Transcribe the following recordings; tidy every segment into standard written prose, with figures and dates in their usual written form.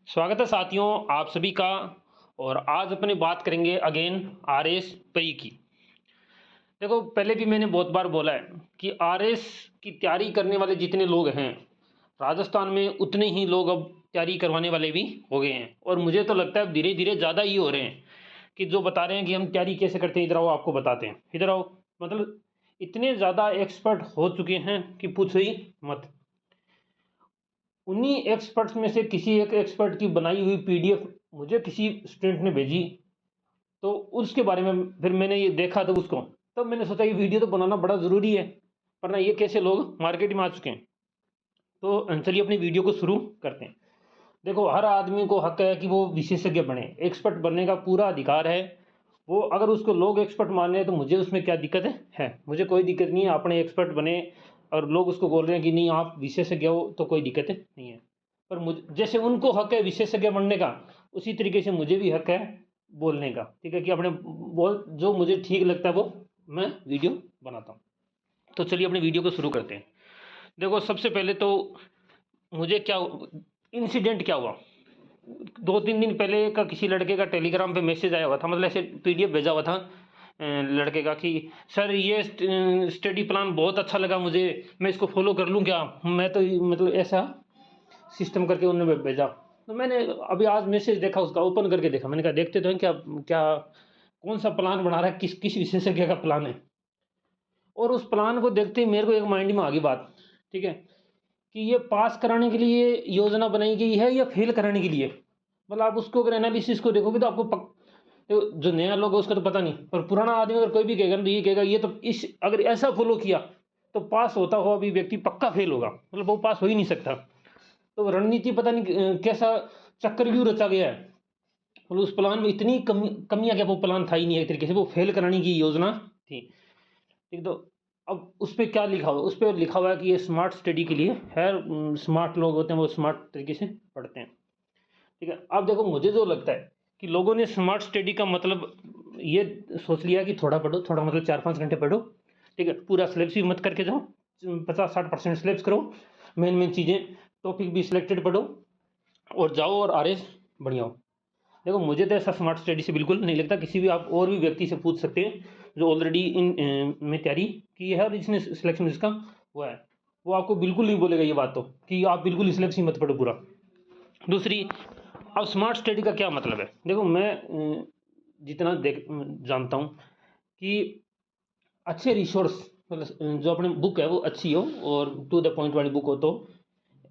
स्वागत है साथियों आप सभी का। और आज अपनी बात करेंगे अगेन आरएस प्री की। देखो पहले भी मैंने बहुत बार बोला है कि आरएस की तैयारी करने वाले जितने लोग हैं राजस्थान में उतने ही लोग अब तैयारी करवाने वाले भी हो गए हैं। और मुझे तो लगता है धीरे धीरे ज़्यादा ही हो रहे हैं कि जो बता रहे हैं कि हम तैयारी कैसे करते हैं, इधर आओ आपको बताते हैं, इधर आओ। मतलब इतने ज़्यादा एक्सपर्ट हो चुके हैं कि पूछो ही मत। उन्हीं एक्सपर्ट्स में से किसी एक एक्सपर्ट की बनाई हुई पीडीएफ मुझे किसी स्टूडेंट ने भेजी, तो उसके बारे में फिर मैंने ये देखा तो उसको, तब मैंने सोचा ये वीडियो तो बनाना बड़ा ज़रूरी है, वरना ये कैसे लोग मार्केट में आ चुके हैं। तो चलिए अपनी वीडियो को शुरू करते हैं। देखो हर आदमी को हक है कि वो विशेषज्ञ बने, एक्सपर्ट बनने का पूरा अधिकार है। वो अगर उसको लोग एक्सपर्ट मान रहे हैं तो मुझे उसमें क्या दिक्कत है? मुझे कोई दिक्कत नहीं है, अपने एक्सपर्ट बने। और लोग उसको बोल रहे हैं कि नहीं आप विशेषज्ञ हो तो कोई दिक्कत नहीं है। पर मुझे जैसे उनको हक है विशेषज्ञ बनने का, उसी तरीके से मुझे भी हक है बोलने का। ठीक है कि अपने बोल जो मुझे ठीक लगता है वो मैं वीडियो बनाता हूँ। तो चलिए अपनी वीडियो को शुरू करते हैं। देखो सबसे पहले तो मुझे क्या इंसिडेंट क्या हुआ, 2-3 दिन पहले का किसी लड़के का टेलीग्राम पे मैसेज आया हुआ था, मतलब ऐसे पीडीएफ भेजा हुआ था लड़के का कि सर ये स्टडी प्लान बहुत अच्छा लगा मुझे, मैं इसको फॉलो कर लूँ क्या? मैं तो मतलब ऐसा सिस्टम करके उन्होंने भेजा। तो मैंने अभी आज मैसेज देखा, उसका ओपन करके देखा, मैंने कहा देखते तो हैं क्या क्या कौन सा प्लान बना रहा है, किस किस विशेषज्ञ का प्लान है। और उस प्लान को देखते ही मेरे को एक माइंड में आ गई बात, ठीक है, कि ये पास कराने के लिए योजना बनाई गई है या फेल कराने के लिए। मतलब आप उसको अगर एनालिसिस को देखोगे तो आपको तो जो नया लोग है उसका तो पता नहीं, पर पुराना आदमी अगर कोई भी कहेगा तो ये कहेगा ये तो इस अगर ऐसा फॉलो किया तो पास होता हुआ भी व्यक्ति पक्का फेल होगा, मतलब वो पास हो ही नहीं सकता। तो रणनीति पता नहीं कैसा चक्रव्यूह रचा गया है। मतलब उस प्लान में इतनी कमियां क्या, वो प्लान था ही नहीं, एक तरीके से वो फेल कराने की योजना थी। ठीक, तो अब उस पर क्या लिखा हुआ, उस पर लिखा हुआ है कि ये स्मार्ट स्टडी के लिए है, स्मार्ट लोग होते हैं वो स्मार्ट तरीके से पढ़ते हैं। ठीक है, अब देखो मुझे जो लगता है कि लोगों ने स्मार्ट स्टडी का मतलब ये सोच लिया कि थोड़ा पढ़ो, थोड़ा मतलब 4-5 घंटे पढ़ो, ठीक है, पूरा सिलेबस भी मत करके जाओ, 50-60% सिलेबस करो, मेन चीज़ें टॉपिक भी सिलेक्टेड पढ़ो और जाओ और आरएस बढ़िया हो। देखो मुझे तो ऐसा स्मार्ट स्टडी से बिल्कुल नहीं लगता। किसी भी आप और भी व्यक्ति से पूछ सकते हैं जो ऑलरेडी इन में तैयारी की है और इसने सिलेक्शन इसका हुआ है, वो आपको बिल्कुल नहीं बोलेगा ये बात तो कि आप बिल्कुल सिलेबस ही मत पढ़ो पूरा। दूसरी, अब स्मार्ट स्टडी का क्या मतलब है? देखो मैं जितना जानता हूँ कि अच्छे रिसोर्स मतलब जो अपने बुक है वो अच्छी हो और टू द पॉइंट वाली बुक हो, तो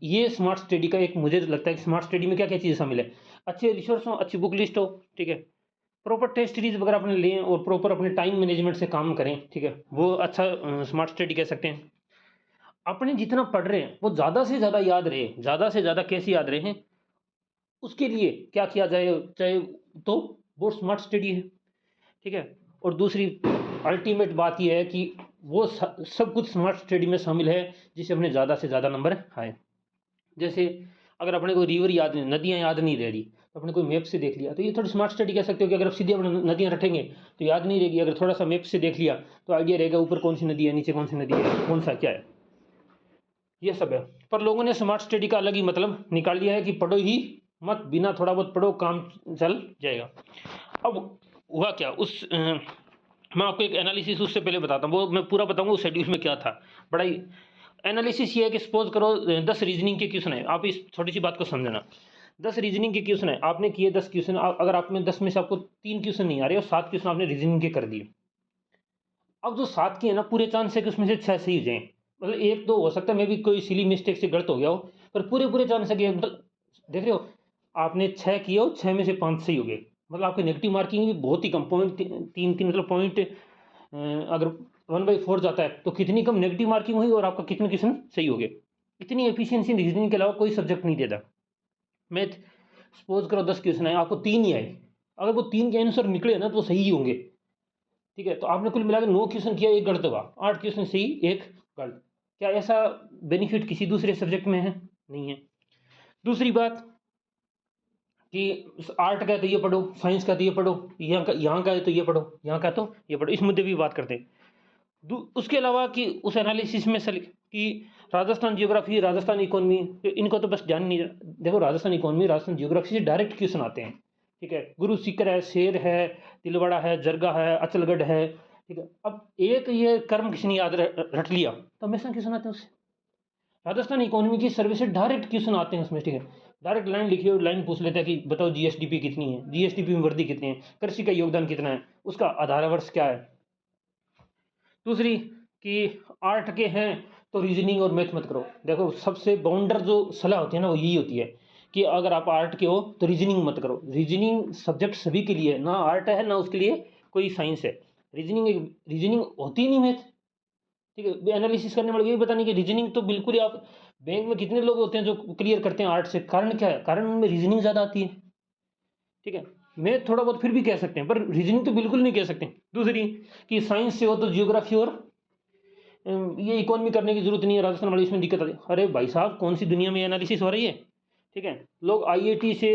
ये स्मार्ट स्टडी का एक मुझे लगता है कि स्मार्ट स्टडी में क्या क्या चीज़ें शामिल है। अच्छे रिसोर्स हो, अच्छी बुक लिस्ट हो, ठीक है, प्रॉपर टेस्ट सीरीज वगैरह अपने लें और प्रॉपर अपने टाइम मैनेजमेंट से काम करें, ठीक है, वो अच्छा स्मार्ट स्टडी कह सकते हैं। अपने जितना पढ़ रहे हैं वो ज़्यादा से ज़्यादा याद रहे, ज़्यादा से ज़्यादा कैसे याद रहे हैं, उसके लिए क्या किया जाए, चाहे तो वो स्मार्ट स्टडी है। ठीक है, और दूसरी अल्टीमेट बात यह है कि वो सब कुछ स्मार्ट स्टडी में शामिल है जिससे अपने ज़्यादा से ज़्यादा नंबर आए। जैसे अगर अपने को रिवर याद नहीं, नदियाँ याद नहीं रह रही, तो अपने कोई मैप से देख लिया तो ये थोड़ी स्मार्ट स्टडी कह सकते हो कि अगर आप सीधे अपने नदियाँ रखेंगे तो याद नहीं रहेगी, अगर थोड़ा सा मैप से देख लिया तो आइडिया रहेगा ऊपर कौन सी नदी है, नीचे कौन सी नदी है, कौन सा क्या है, ये सब है। पर लोगों ने स्मार्ट स्टडी का अलग ही मतलब निकाल लिया है कि पढ़ो ही मत, बिना थोड़ा बहुत पढ़ो काम चल जाएगा। अब हुआ क्या मैं आपको एक एनालिसिस उससे पहले बताता हूँ, वो मैं पूरा बताऊंगा उस शेड्यूल में क्या था। बड़ा ही एनालिसिस ये है कि सपोज करो 10 रीजनिंग के क्वेश्चन है, आप इस छोटी सी बात को समझना। 10 रीजनिंग के क्वेश्चन है, आपने किए 10 क्वेश्चन, अगर आप में 10 में से आपको 3 क्वेश्चन नहीं आ रहे और 7 क्वेश्चन आपने रीजनिंग के कर दिए। अब जो 7 के है ना, पूरे चांस है कि उसमें से 6 सही हो जाए, मतलब एक दो हो सकता है मे भी कोई सिली मिस्टेक से गलत हो गया हो, पर पूरे चांस है कि मतलब देख रहे हो आपने 6 किए हो, 6 में से 5 सही हो गए, मतलब आपकी नेगेटिव मार्किंग भी बहुत ही कम, पॉइंट 3 मतलब पॉइंट अगर 1/4 जाता है तो कितनी कम नेगेटिव मार्किंग हुई और आपका कितने क्वेश्चन सही हो गए। इतनी एफिशिएंसी रीजनिंग के अलावा कोई सब्जेक्ट नहीं देता। मैथ सपोज करो 10 क्वेश्चन आए, आपको 3 ही आए, अगर वो 3 के आंसर निकले ना तो वो सही ही होंगे। ठीक है, तो आपने कुल मिला के 9 क्वेश्चन किया, एक गलत हुआ, 8 क्वेश्चन सही, एक गलत। क्या ऐसा बेनिफिट किसी दूसरे सब्जेक्ट में है? नहीं है। दूसरी बात कि आर्ट का है तो ये पढ़ो, साइंस का तो ये पढ़ो, यहाँ का है तो ये पढ़ो, यहाँ का तो ये पढ़ो, इस मुद्दे पर भी बात करते हैं। उसके अलावा कि उस एनालिसिस में कि राजस्थान जियोग्राफी, राजस्थान इकोनॉमी, इनको तो बस ध्यान नहीं। देखो राजस्थान इकोनॉमी, राजस्थान जियोग्राफी से डायरेक्ट क्वेश्चन आते हैं, ठीक है। गुरु सीकर है, शेर है, तिलवाड़ा है, जरगा है, अचलगढ़ है, ठीक है। अब एक ये कर्म किसी ने याद रट लिया तो हमेशा क्वेश्चन आते हैं उससे। राजस्थान इकोनॉमी की सर्विस से डायरेक्ट क्वेश्चन आते हैं उसमें, ठीक है। डायरेक्ट लाइन लिखी और लाइन पूछ लेते हैं कि बताओ जीएसडीपी कितनी है, जीएसडीपी में वृद्धि कितनी है, कृषि का योगदान कितना है, उसका आधार वर्ष क्या है। दूसरी कि आर्ट के हैं तो रीजनिंग और मैथ मत करो। देखो सबसे बाउंडर जो सलाह होती है ना वो यही होती है कि अगर आप आर्ट के हो तो रीजनिंग मत करो। रीजनिंग सब्जेक्ट सभी के लिए है, ना आर्ट है ना उसके लिए कोई साइंस है। रीजनिंग होती ही नहीं मैथ, ठीक है। एनालिसिस करने वाले ये भी बताने की रीजनिंग तो बिल्कुल ही। आप बैंक में कितने लोग होते हैं जो क्लियर करते हैं आर्ट से, कारण क्या है, कारण उनमें रीजनिंग ज़्यादा आती है, ठीक है। मैथ थोड़ा बहुत फिर भी कह सकते हैं पर रीजनिंग तो बिल्कुल नहीं कह सकते। दूसरी कि साइंस से हो तो जियोग्राफी और ये इकोनॉमी करने की जरूरत नहीं है, राजस्थान वाली इसमें दिक्कत आती है। अरे भाई साहब कौन सी दुनिया में एनालिसिस हो रही है, ठीक है। लोग आईआईटी से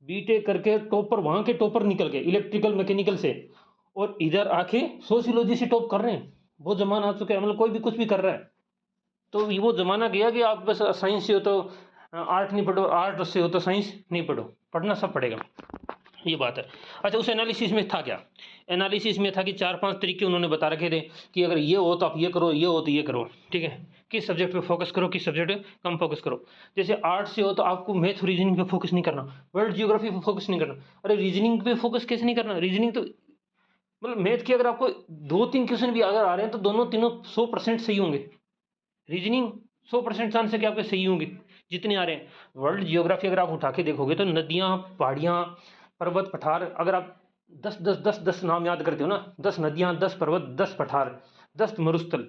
बीटेक करके टॉपर, वहाँ के टॉपर निकल के इलेक्ट्रिकल मैकेनिकल से, और इधर आके सोशियोलॉजी से टॉप कर रहे हैं। वो जमाना आ चुका है, मतलब कोई भी कुछ भी कर रहा है। तो वो जमाना गया कि आप बस साइंस से हो तो आर्ट नहीं पढ़ो, आर्ट से हो तो साइंस नहीं पढ़ो, पढ़ना सब पड़ेगा, ये बात है। अच्छा उस एनालिसिस में था क्या, एनालिसिस में था कि 4-5 तरीके उन्होंने बता रखे थे कि अगर ये हो तो आप ये करो, ये हो तो ये करो, ठीक है। किस सब्जेक्ट पे फोकस करो, किस सब्जेक्ट पे कम फोकस करो। जैसे आर्ट से हो तो आपको मैथ रीजनिंग पे फोकस नहीं करना, वर्ल्ड जियोग्राफी पे फोकस नहीं करना। अरे रीजनिंग पे फोकस कैसे नहीं करना, रीजनिंग तो मतलब मैथ की अगर आपको 2-3 क्वेश्चन भी अगर आ रहे हैं तो दोनों तीनों 100% सही होंगे। रीजनिंग 100% चांस है कि आपके सही होंगे जितने आ रहे हैं। वर्ल्ड जियोग्राफी अगर आप उठा के देखोगे तो नदियाँ, पहाड़ियाँ, पर्वत, पठार, अगर आप 10 नाम याद करते हो ना, 10 नदियाँ, 10 पर्वत, 10 पठार, 10 मरुस्थल,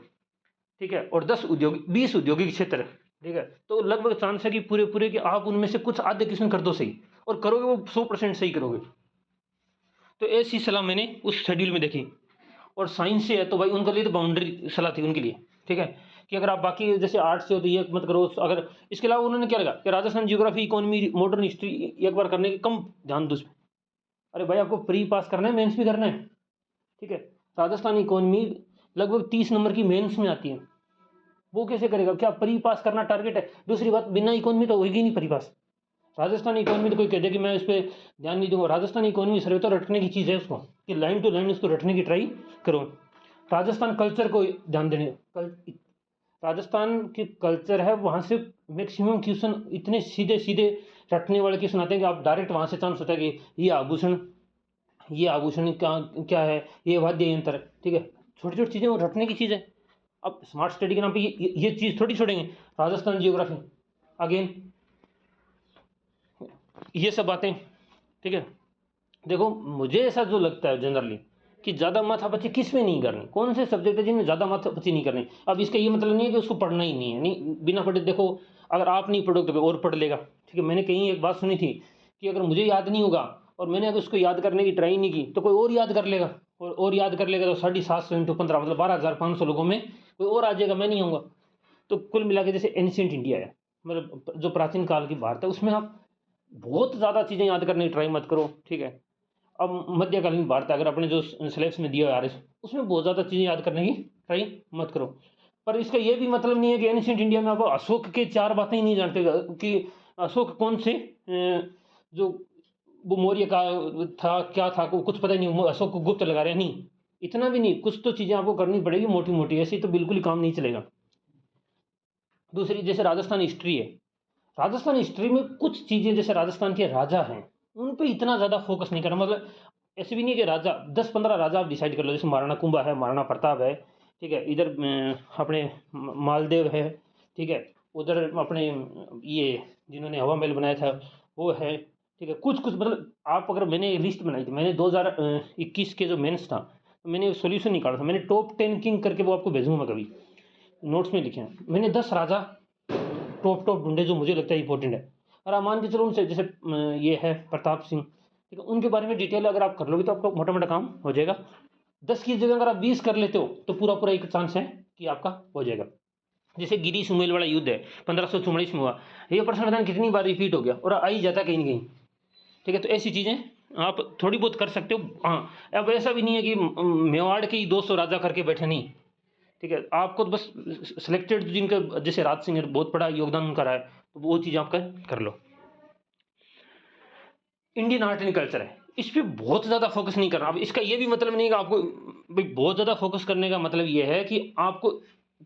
ठीक है, और 20 औद्योगिक क्षेत्र, ठीक है। तो लगभग चांस है कि पूरे पूरे कि आप उनमें से कुछ आधे क्वेश्चन कर दो सही, और करोगे वो 100% सही करोगे। तो ऐसी सलाह मैंने उस शेड्यूल में देखी। और साइंस से है तो भाई उनके लिए तो बाउंड्री सलाह थी उनके लिए, ठीक है, कि अगर आप बाकी जैसे आर्ट्स से हो तो ये मत करो। अगर इसके अलावा उन्होंने क्या लगा कि Rajasthan geography, economy, modern history एक बार करने की कम ध्यान दो उसमें। अरे भाई आपको प्री पास करना है, मेंस भी करना है, ठीक है। राजस्थान इकोनॉमी लगभग 30 नंबर की मेंस में आती है, वो कैसे करेगा, क्या प्री पास करना टारगेट है। दूसरी बात बिना इकोनॉमी तो होगी नहीं प्री पास। राजस्थान इकोनॉमी तो कोई कहते कि मैं इस पर ध्यान नहीं दूंगा, राजस्थान इकोनॉमी सर्वे तो रटने की चीज़ है उसको, कि लाइन टू लाइन उसको रटने की ट्राई करो। राजस्थान कल्चर को ध्यान देने, राजस्थान की कल्चर है, वहाँ से मैक्सिमम क्वेश्चन इतने सीधे सीधे रटने वाले क्वेश्चन आते हैं कि आप डायरेक्ट वहाँ से चांस होता है कि ये आभूषण क्या क्या है, ये वाद्य यंत्र, ठीक है। छोटी छोटी चीज़ें वो रटने की चीज़ है। अब स्मार्ट स्टडी के नाम पे ये चीज़ थोड़ी छोड़ेंगे। राजस्थान जियोग्राफी अगेन ये सब बातें, ठीक है। देखो मुझे ऐसा जो लगता है जनरली कि ज़्यादा माथापच्ची किस में नहीं करनी, कौन से सब्जेक्ट है जिनमें ज़्यादा माथापच्ची नहीं करनी। अब इसका ये मतलब नहीं है कि उसको पढ़ना ही नहीं है, नहीं बिना पढ़े। देखो अगर आप नहीं पढ़ोगे तो और पढ़ लेगा, ठीक है। मैंने कहीं एक बात सुनी थी कि अगर मुझे याद नहीं होगा और मैंने अगर उसको याद करने की ट्राई नहीं की तो कोई और याद कर लेगा, और याद कर लेगा तो 750 × 15 मतलब 12,500 लोगों में कोई और आ जाएगा, मैं नहीं आऊँगा। तो कुल मिला के जैसे एंशिएंट इंडिया है, मतलब जो प्राचीन काल की भारत है, उसमें आप बहुत ज़्यादा चीज़ें याद करने की ट्राई मत करो, ठीक है। अब मध्यकालीन भारत अगर अपने जो सिलेबस में दिया है उसमें बहुत ज़्यादा चीज़ें याद करने की ट्राई मत करो। पर इसका ये भी मतलब नहीं है कि एंशिएंट इंडिया में आप अशोक के 4 बातें ही नहीं जानते कि अशोक कौन से जो वो मौर्य का था, क्या था, को कुछ पता ही नहीं, अशोक को गुप्त लगा रहे हैं, नहीं इतना भी नहीं। कुछ तो चीज़ें आपको करनी पड़ेगी मोटी मोटी, ऐसी तो बिल्कुल ही काम नहीं चलेगा। दूसरी जैसे राजस्थान हिस्ट्री है, राजस्थान हिस्ट्री में कुछ चीज़ें जैसे राजस्थान के राजा हैं उन पे इतना ज़्यादा फोकस नहीं करना। मतलब ऐसे भी नहीं कि राजा 10-15 राजा आप डिसाइड कर लो, जैसे महाराणा कुंभा है, महाराणा प्रताप है, ठीक है। इधर अपने मालदेव है, ठीक है। उधर अपने ये जिन्होंने हवा महल बनाया था वो है, ठीक है। कुछ कुछ मतलब आप अगर, मैंने लिस्ट बनाई थी, मैंने 2021 के जो मेंस था तो मैंने सोल्यूशन निकाला था, मैंने टॉप 10 किंग करके वो आपको भेजूंगा कभी, नोट्स में लिखे हैं मैंने 10 राजा टॉप ढूंढे जो मुझे लगता है इंपॉर्टेंट है। और आप मान के चलो उनसे जैसे ये है प्रताप सिंह, ठीक है, उनके बारे में डिटेल अगर आप कर लोगे तो आपका मोटा मोटा काम हो जाएगा। 10 की जगह अगर आप 20 कर लेते हो तो पूरा पूरा एक चांस है कि आपका हो जाएगा। जैसे गिरी सुमेल वाला युद्ध है 1544 में हुआ, ये प्रश्न पता नहीं कितनी बार रिपीट हो गया और आ ही जाता कहीं ना कहीं, ठीक है। तो ऐसी चीज़ें आप थोड़ी बहुत कर सकते हो। हाँ अब ऐसा भी नहीं है कि मेवाड़ के ही 200 राजा करके बैठे, नहीं, ठीक है, आपको तो बस सिलेक्टेड जिनका, जैसे राज सिंह है, बहुत बड़ा योगदान उनका रहा है, तो वो चीज़ आप कर लो। इंडियन आर्ट एंड कल्चर है, इस पे बहुत ज़्यादा फोकस नहीं करना। अब इसका ये भी मतलब नहीं कि आपको भाई बहुत ज़्यादा फोकस करने का मतलब ये है कि आपको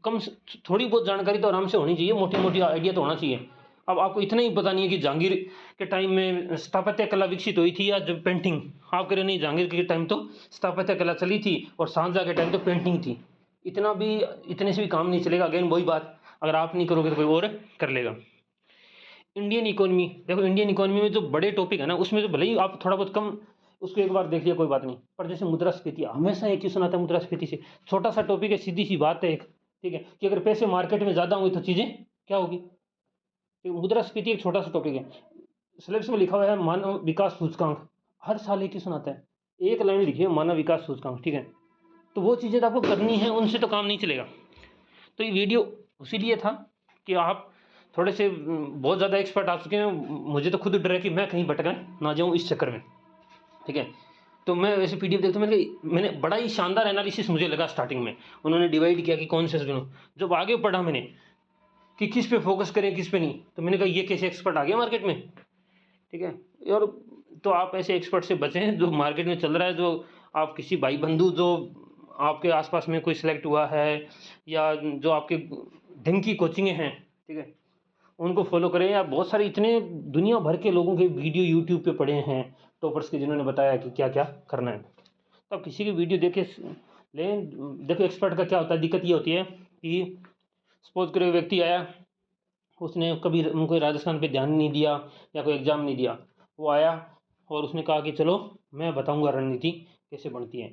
थोड़ी बहुत जानकारी तो आराम से होनी चाहिए, मोटी मोटी आइडिया तो होना चाहिए। अब आपको इतना ही पता नहीं है कि जहांगीर के टाइम में स्थापत्य कला विकसित हुई थी या जब पेंटिंग, आप कह रहे नहीं जहांगीर के टाइम तो स्थापत्य कला चली थी और शाहजहाँ के टाइम तो पेंटिंग थी। इतने से भी काम नहीं चलेगा। अगेन वही बात, अगर आप नहीं करोगे तो कोई और कर लेगा। इंडियन इकोनॉमी, देखो इंडियन इकोनॉमी में जो बड़े टॉपिक है ना, उसमें तो भले ही आप थोड़ा बहुत कम उसको एक बार देख लिया कोई बात नहीं, पर जैसे मुद्रास्फीति, हमेशा एक क्वेश्चन आता है मुद्रास्फीति से। छोटा सा टॉपिक है, सीधी सी बात है एक, ठीक है, कि अगर पैसे मार्केट में ज़्यादा होंगे तो चीज़ें क्या होगी। तो मुद्रास्फीति एक छोटा सा टॉपिक है, सिलेबस में लिखा हुआ है मानव विकास सूचकांक, हर साल एक क्वेश्चन आता है, एक लाइन लिखी है मानव विकास सूचकांक, ठीक है। तो वो चीज़ें तो आपको करनी है, उनसे तो काम नहीं चलेगा। तो ये वीडियो इसीलिए था कि आप थोड़े से बहुत ज़्यादा एक्सपर्ट आ चुके हैं, मुझे तो खुद डर है कि मैं कहीं भटक ना जाऊँ इस चक्कर में, ठीक है। तो मैं वैसे पीडीएफ देखता हूँ, मैंने बड़ा ही शानदार एनालिसिस मुझे लगा स्टार्टिंग में, उन्होंने डिवाइड किया कि कौन से चुनो। जब आगे पढ़ा मैंने कि किस पे फोकस करें किस पे नहीं, तो मैंने कहा ये कैसे एक्सपर्ट आ गया मार्केट में, ठीक है। और तो आप ऐसे एक्सपर्ट से बचें जो मार्केट में चल रहा है, जो आप किसी भाई बंधु जो आपके आसपास में कोई सिलेक्ट हुआ है या जो आपके ढंग की कोचिंगें हैं, ठीक है, उनको फॉलो करें। या बहुत सारे इतने दुनिया भर के लोगों के वीडियो यूट्यूब पे पड़े हैं टॉपर्स के, जिन्होंने बताया कि क्या क्या करना है। तो आप किसी की वीडियो देखे लें। देखो एक्सपर्ट का क्या होता है, दिक्कत ये होती है कि सपोज करो व्यक्ति आया, उसने कभी कोई राजस्थान पे ध्यान नहीं दिया या कोई एग्जाम नहीं दिया, वो आया और उसने कहा कि चलो मैं बताऊंगा रणनीति कैसे बनती है,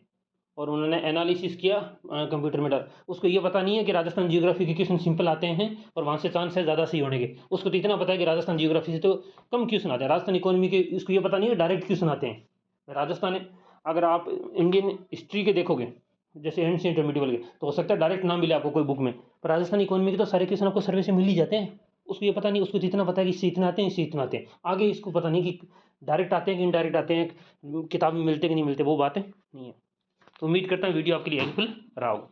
और उन्होंने एनालिसिस किया कंप्यूटर में डाल, उसको ये पता नहीं है कि राजस्थान जियोग्राफी के क्वेश्चन सिंपल आते हैं और वहाँ से चांस है ज़्यादा सही होने के। उसको तो इतना पता है कि राजस्थान जियोग्राफी से तो कम क्वेश्चन आते हैं, राजस्थान इकोनॉमी के उसको ये पता नहीं है डायरेक्ट क्वेश्चन आते हैं राजस्थान। अगर आप इंडियन हिस्ट्री के देखोगे, जैसे एंशिएंट और मिडिवल के, तो हो सकता है डायरेक्ट ना मिले आपको कोई बुक में, पर राजस्थान इकोनॉमी के तो सारे क्वेश्चन आपको सर्वे से मिल ही जाते हैं। उसको ये पता नहीं, उसको जितना पता है कि इससे इतना आते हैं, इससे इतना आते हैं, आगे इसको पता नहीं कि डायरेक्ट आते हैं कि इनडायरेक्ट आते हैं, किताब में मिलते कि नहीं मिलते, वो बात नहीं है। तो उम्मीद करता हूँ वीडियो आपके लिए हेल्पफुल रहा हो।